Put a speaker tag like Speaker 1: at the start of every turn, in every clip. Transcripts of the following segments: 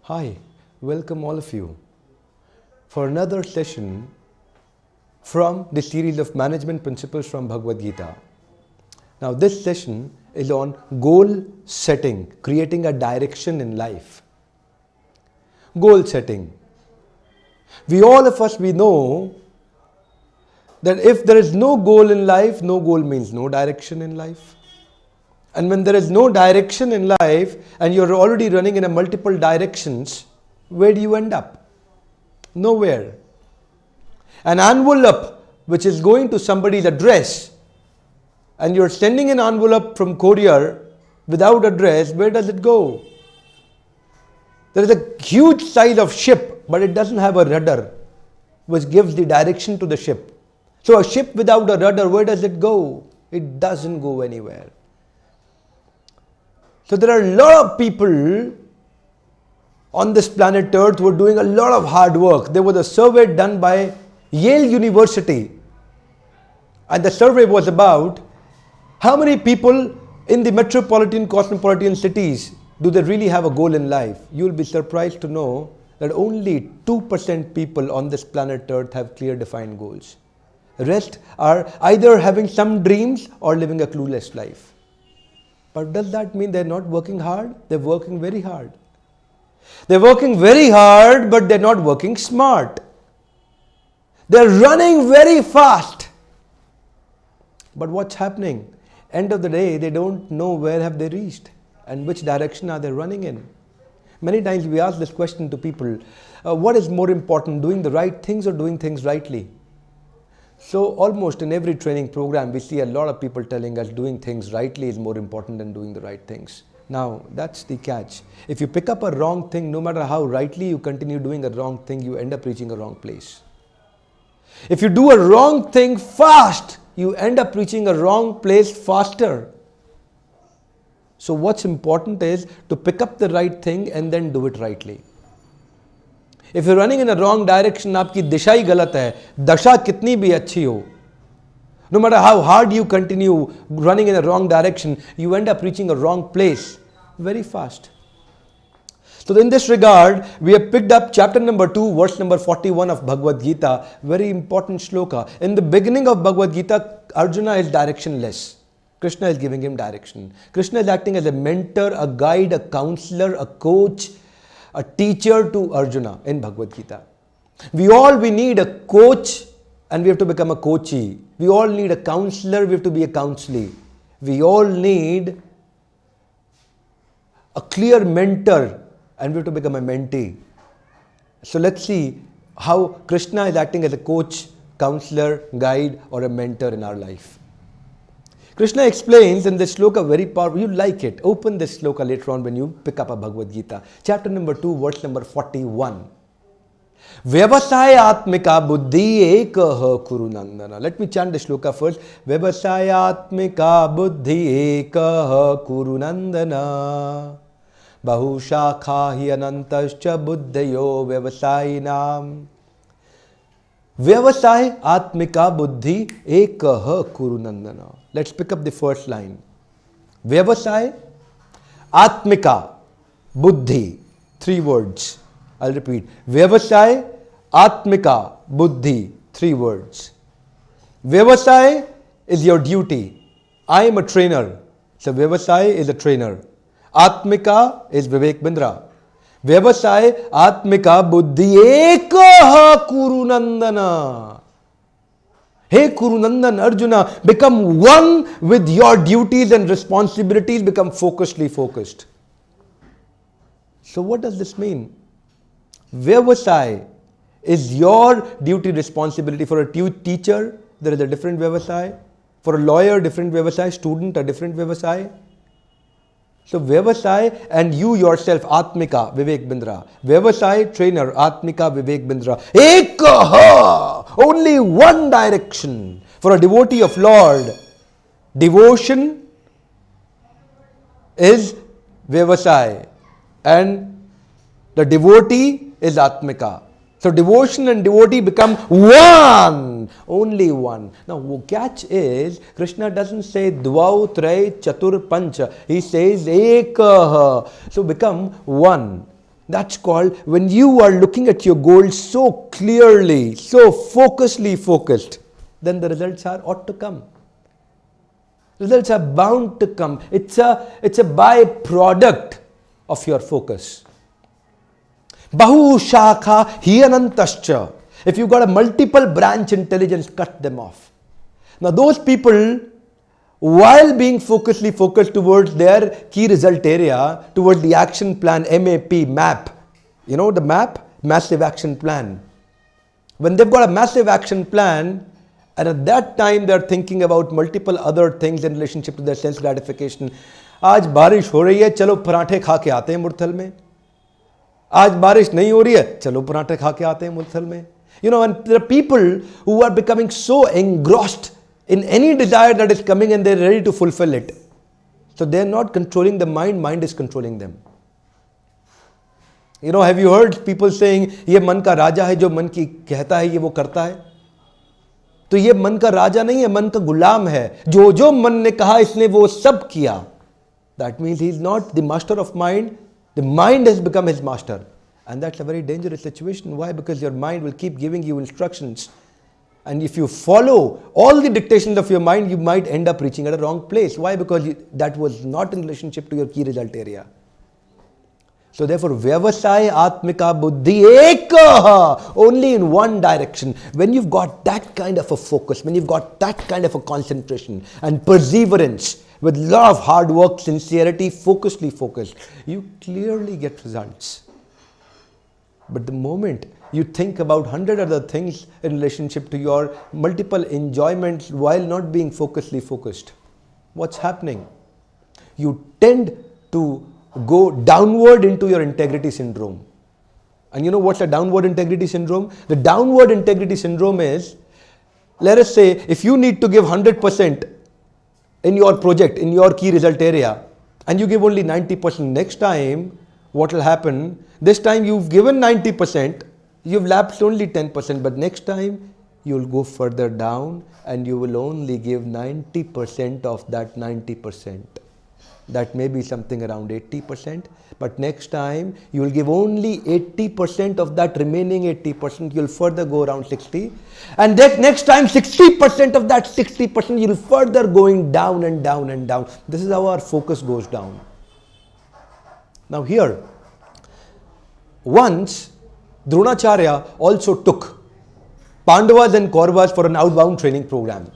Speaker 1: Hi, welcome all of you for another session from the series of management principles from Bhagavad Gita. Now, this session is on goal setting, creating a direction in life. Goal setting. We know that if there is no goal in life, no goal means no direction in life. And when there is no direction in life and you're already running in a multiple directions, where do you end up? Nowhere. An envelope which is going to somebody's address and you're sending an envelope from courier without address, where does it go? There is a huge size of ship, but it doesn't have a rudder which gives the direction to the ship. So a ship without a rudder, where does it go? It doesn't go anywhere. So there are a lot of people on this planet Earth who are doing a lot of hard work. There was a survey done by Yale University, and the survey was about how many people in the metropolitan, cosmopolitan cities do they really have a goal in life. You'll be surprised to know that only 2% people on this planet Earth have clear defined goals. The rest are either having some dreams or living a clueless life. But does that mean they're not working hard? They're working very hard. They're working very hard, but they're not working smart. They're running very fast. But what's happening? End of the day, they don't know where have they reached and which direction are they running in. Many times we ask this question to people, what is more important, doing the right things or doing things rightly? So almost in every training program, we see a lot of people telling us doing things rightly is more important than doing the right things. Now, that's the catch. If you pick up a wrong thing, no matter how rightly you continue doing a wrong thing, you end up reaching a wrong place. If you do a wrong thing fast, you end up reaching a wrong place faster. So what's important is to pick up the right thing and then do it rightly. If you're running in a wrong direction, आपकी दिशा ही गलत है, दशा कितनी भी अच्छी हो, no matter how hard you continue running in a wrong direction, you end up reaching a wrong place very fast. So in this regard, we have picked up chapter number 2, verse number 41 of Bhagavad Gita, very important shloka. In the beginning of Bhagavad Gita, Arjuna is directionless. Krishna is giving him direction. Krishna is acting as a mentor, a guide, a counselor, a coach, a teacher to Arjuna in Bhagavad Gita. We need a coach and we have to become a coachee. We all need a counselor, we have to be a counselee. We all need a clear mentor and we have to become a mentee. So let's see how Krishna is acting as a coach, counselor, guide or a mentor in our life. Krishna explains in this sloka very powerful. You like it. Open this sloka later on when you pick up a Bhagavad Gita. Chapter number 2, verse number 41. Vyavasayatmika buddhi ekah kuru nandana. Let me chant the shloka first. Vyavasayatmika buddhi ekah kuru nandana. Bahushakha hi anantascha buddhayo vyavasayinam. Vyavasay atmika buddhi ekah kuru nandana. Let's pick up the first line. Vyavasay atmika buddhi. 3 words. I'll repeat. Vyavasay atmika buddhi. 3 words. Vyavasay is your duty. I am a trainer. So Vyavasay is a trainer. Atmika is Vivek Bindra. Vyavasay atmika buddhi ekah kuru nandana. Hey Kurunandan, Arjuna, become one with your duties and responsibilities, become focusedly focused. So what does this mean? Vyavasay is your duty responsibility. For a teacher, there is a different Vyavasay. For a lawyer, different Vyavasay. Student, a different Vyavasay. So Vyavasay and you yourself, Atmika, Vivek Bindra. Vyavasay, trainer, Atmika, Vivek Bindra. Ekaha! Only one direction. For a devotee of Lord, devotion is Vyavasay and the devotee is Atmika. So devotion and devotee become one, only one. Now catch is, Krishna doesn't say dvau, trey, chatur, pancha. He says ekaha. So become one. That's called when you are looking at your goals so clearly, so focused, then the results are ought to come. Results are bound to come. It's a byproduct of your focus. Bahu shakha hiyanantascha. If you've got a multiple branch intelligence, cut them off. Now those people, while being focused towards their key result area, towards the action plan, MAP, you know the MAP, massive action plan. When they've got a massive action plan, and at that time they are thinking about multiple other things in relationship to their sense gratification. आज बारिश हो रही है, चलो पराठे खा के आते हैं मुरथल में. आज बारिश नहीं हो रही है, चलो पराठे खा के आते हैं मुरथल में. You know, and there are people who are becoming so engrossed in any desire that is coming and they're ready to fulfill it. So they're not controlling the mind, mind is controlling them. You know, have you heard people saying, ये मन का राजा है, जो मन की कहता है ये वो करता है. तो ये मन का राजा नहीं है, मन का गुलाम है. जो जो मन ने कहा इसने वो सब किया. That means he is not the master of mind. The mind has become his master. And that's a very dangerous situation. Why? Because your mind will keep giving you instructions. And if you follow all the dictations of your mind, you might end up reaching at a wrong place. Why? Because that was not in relationship to your key result area. So therefore, Vyavasaya Atmika Buddhi Ekaha, only in one direction. When you've got that kind of a focus, when you've got that kind of a concentration and perseverance, with a lot of hard work, sincerity, focused, you clearly get results. But the moment you think about 100 other things in relationship to your multiple enjoyments while not being focused, what's happening? You tend to go downward into your integrity syndrome. And you know what's a downward integrity syndrome? The downward integrity syndrome is, let us say, if you need to give 100% in your project, in your key result area, and you give only 90%, next time, what will happen? This time you've given 90%, you've lapsed only 10%, but next time you'll go further down and you will only give 90% of that 90%. That may be something around 80%, but next time you will give only 80% of that remaining 80%, you'll further go around 60, and that next time 60% of that 60%, you'll further going down and down and down. This is how our focus goes down. Now here, once Dronacharya also took Pandavas and Kauravas for an outbound training program,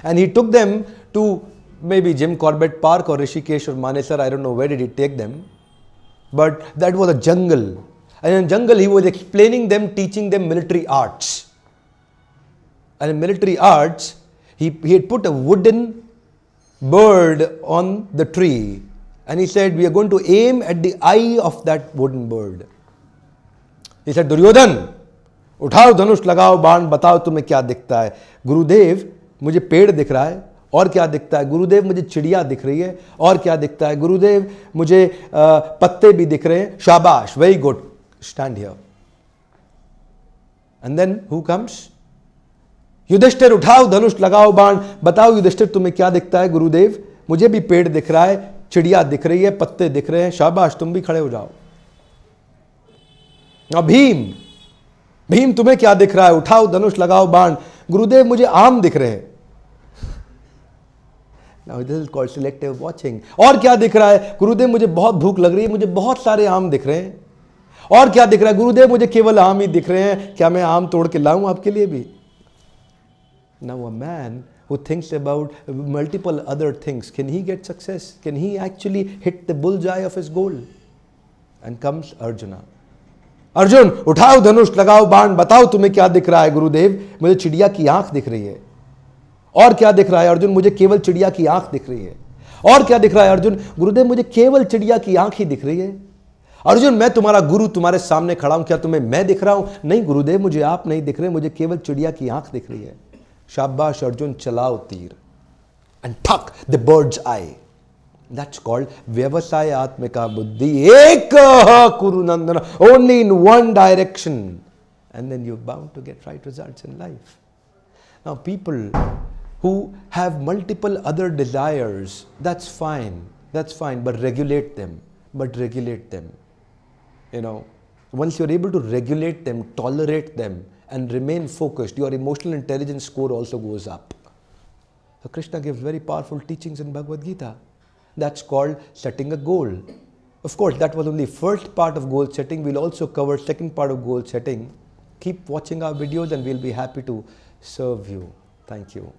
Speaker 1: and he took them to maybe Jim Corbett Park or Rishikesh or Manesar, I don't know where did he take them, but that was a jungle, and in jungle he was explaining them, teaching them military arts. And in military arts, he had put a wooden bird on the tree, and he said, we are going to aim at the eye of that wooden bird. He said, Duryodhan, उठाओ धनुष लगाओ बाण बताओ तुम्हें क्या दिखता है. गुरुदेव मुझे पेड़ दिख रहा है, और क्या दिखता है? गुरुदेव मुझे चिड़िया दिख रही है, और क्या दिखता है? गुरुदेव मुझे पत्ते भी दिख रहे हैं. शाबाश, very good, stand here. And then who comes? Yudhishthir, उठाओ धनुष लगाओ बाण बताओ युधिष्ठिर तुम्हें क्या दिखता है? गुरुदेव मुझे भी पेड़ दिख रहा है, चिड़िया दिख रही है, पत्ते दिख रहे हैं. शाबाश, तुम भी खड़े हो जाओ. अब भीम तुम्हें क्या दिख रहा है? उठाओ धनुष लगाओ बाण. गुरुदेव मुझे आम दिख रहे हैं. Now this is called selective watching. और क्या दिख रहा है? गुरुदेव मुझे बहुत भूख लग रही है, मुझे बहुत सारे आम दिख रहे हैं. और क्या दिख रहा है? गुरुदेव मुझे केवल आम ही दिख रहे हैं, क्या मैं आम तोड़ के लाऊं आपके लिए भी? Now a man who thinks about multiple other things, can he get success? Can he actually hit the bullseye of his goal? And comes Arjuna. Arjun, उठाओ धनुष लगाओ बाण बताओ तुम्हें क्या दिख रहा है? गुरुदेव मुझे चिड़िया की आंख दिख रही है. और क्या दिख रहा है? अर्जुन मुझे केवल चिड़िया की आंख दिख रही है. और क्या दिख रहा है? अर्जुन, गुरुदेव मुझे केवल चिड़िया की आंख ही दिख रही है. अर्जुन, मैं तुम्हारा गुरु तुम्हारे सामने खड़ा हूं, क्या तुम्हें मैं दिख रहा हूं? नहीं गुरुदेव, मुझे आप नहीं दिख रहे, मुझे केवल चिड़िया की आंख दिख रही है. शाबाश अर्जुन, चलाओ तीर. एंड ठक the birds I. That's called Vyavasaya Atmika Buddhi Ekaha Kuru Nandana, only in one direction. And then you're bound to get right results in life. Now people who have multiple other desires, that's fine, but regulate them. You know, once you're able to regulate them, tolerate them, and remain focused, your emotional intelligence score also goes up. So Krishna gives very powerful teachings in Bhagavad Gita. That's called setting a goal. Of course, that was only first part of goal setting. We'll also cover second part of goal setting. Keep watching our videos and we'll be happy to serve you. Thank you.